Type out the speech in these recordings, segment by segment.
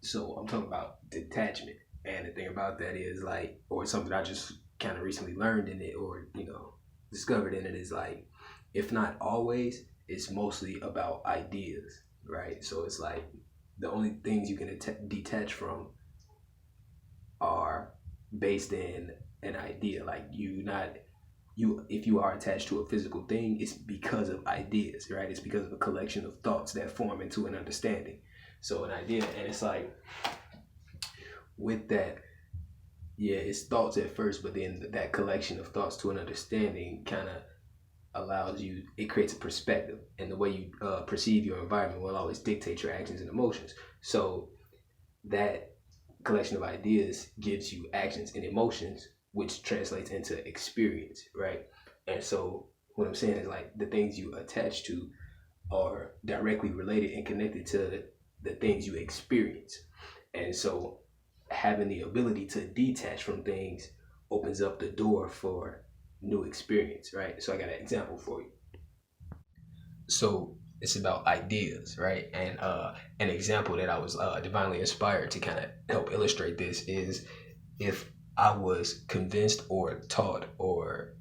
So I'm talking about detachment. And the thing about that is like, or something I just kind of recently learned in it, or discovered in it, is like, if not always, it's mostly about ideas, right? So it's like the only things you can detach from are based in an idea. Like you if you are attached to a physical thing, it's because of ideas, right? It's because of a collection of thoughts that form into an understanding. So an idea, and it's like with that, yeah, it's thoughts at first, but then that collection of thoughts to an understanding kind of allows you, it creates a perspective, and the way you perceive your environment will always dictate your actions and emotions. So that collection of ideas gives you actions and emotions, which translates into experience, right? And so what I'm saying is like the things you attach to are directly related and connected to the things you experience. And so having the ability to detach from things opens up the door for new experience, right? So I got an example for you. So it's about ideas, right? And an example that I was divinely inspired to kind of help illustrate this is, if I was convinced or taught or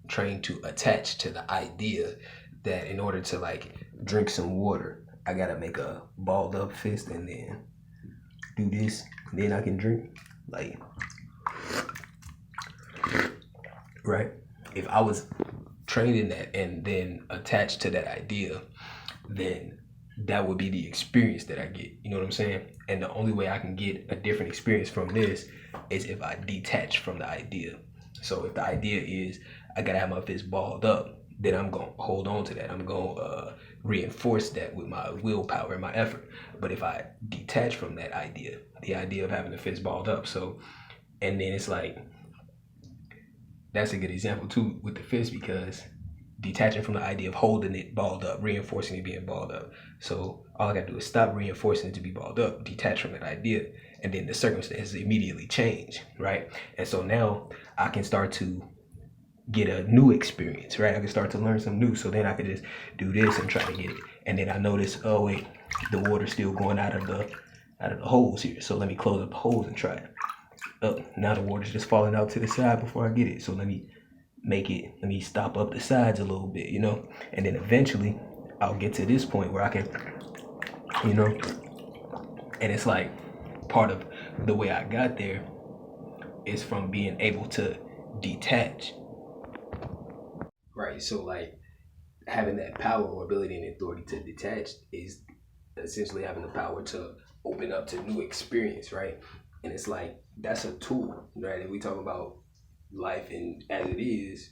trained to attach to the idea that in order to like drink some water, I gotta make a balled up fist and then do this, and then I can drink. Like, right? If I was trained in that and then attached to that idea, then that would be the experience that I get. You know what I'm saying? And the only way I can get a different experience from this is if I detach from the idea. So if the idea is I gotta have my fist balled up, then I'm gonna hold on to that. I'm gonna reinforce that with my willpower and my effort. But if I detach from that idea, the idea of having the fist balled up, so and then it's like, that's a good example too with the fist, because detaching from the idea of holding it balled up, reinforcing it being balled up. So all I gotta do is stop reinforcing it to be balled up, detach from that idea, and then the circumstances immediately change, right? And so now I can start to get a new experience, right? I can start to learn some new. So then I could just do this and try to get it. And then I notice, oh wait, the water's still going out of the holes here. So let me close up the holes and try it. Oh, now the water's just falling out to the side before I get it. So let me stop up the sides a little bit, and then eventually I'll get to this point where I can, you know, and it's like part of the way I got there is from being able to detach, right? So like having that power or ability and authority to detach is essentially having the power to open up to new experience, right? And it's like that's a tool, right? And we talk about life and as it is,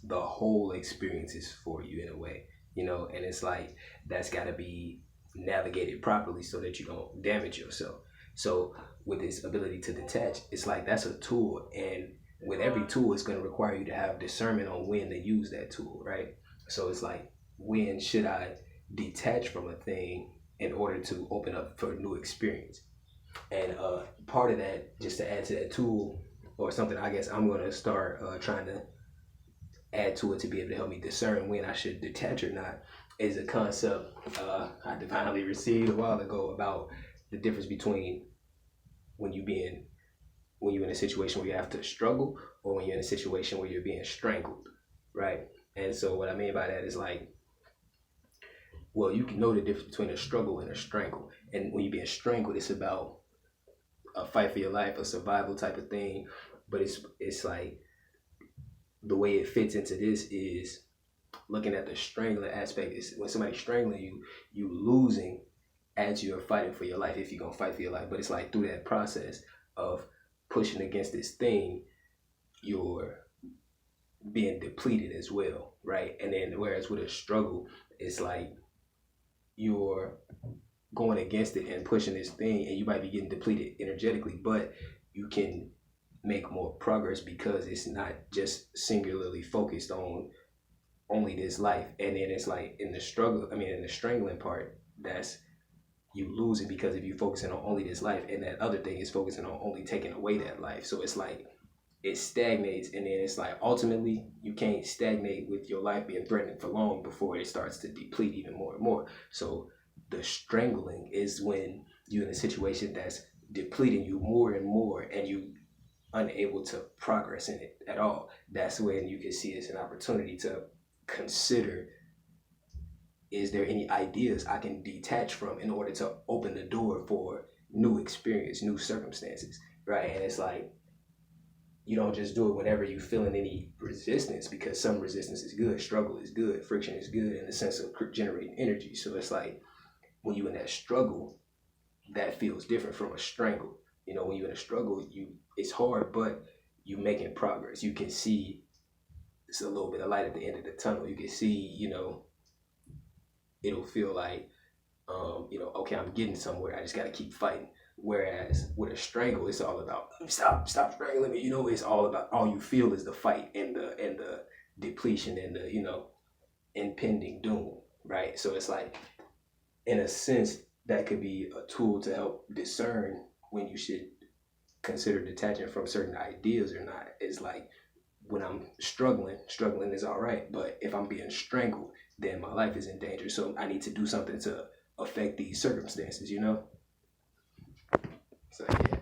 the whole experience is for you in a way, and it's like that's got to be navigated properly so that you don't damage yourself. So with this ability to detach, it's like that's a tool, and with every tool it's going to require you to have discernment on when to use that tool, right? So it's like, when should I detach from a thing in order to open up for a new experience? And part of that, just to add to that tool, or something I guess I'm going to start trying to add to it to be able to help me discern when I should detach or not, is a concept I divinely received a while ago about the difference between when you being when you're in a situation where you have to struggle, or when you're in a situation where you're being strangled, right? And so what I mean by that is like, well, you can know the difference between a struggle and a strangle. And when you're being strangled, it's about a fight for your life, a survival type of thing. But it's like the way it fits into this is looking at the strangling aspect. Is when somebody's strangling you, you losing as you're fighting for your life, if you're gonna fight for your life. But it's like through that process of pushing against this thing, you're being depleted as well, right? And then whereas with a struggle, it's like you're going against it and pushing this thing, and you might be getting depleted energetically, but you can make more progress because it's not just singularly focused on only this life. And then it's like in the struggle, I mean, in the strangling part, that's you losing because if you're focusing on only this life, and that other thing is focusing on only taking away that life. So it's like it stagnates, and then it's like ultimately you can't stagnate with your life being threatened for long before it starts to deplete even more and more. So the strangling is when you in a situation that's depleting you more and more, and you unable to progress in it at all. That's when you can see it's an opportunity to consider, is there any ideas I can detach from in order to open the door for new experience, new circumstances, right? And it's like, you don't just do it whenever you're feeling any resistance, because some resistance is good, struggle is good, friction is good in the sense of generating energy. So it's like, when you're in that struggle, that feels different from a strangle. You know, when you're in a struggle, it's hard, but you making progress. You can see it's a little bit of light at the end of the tunnel. You can see, it'll feel like, okay, I'm getting somewhere. I just got to keep fighting. Whereas with a strangle, it's all about stop strangling me. It's all about, all you feel is the fight and the depletion and the impending doom, right? So it's like, in a sense, that could be a tool to help discern when you should consider detaching from certain ideas or not. It's like, when I'm struggling is all right, but if I'm being strangled, then my life is in danger. So I need to do something to affect these circumstances. So yeah.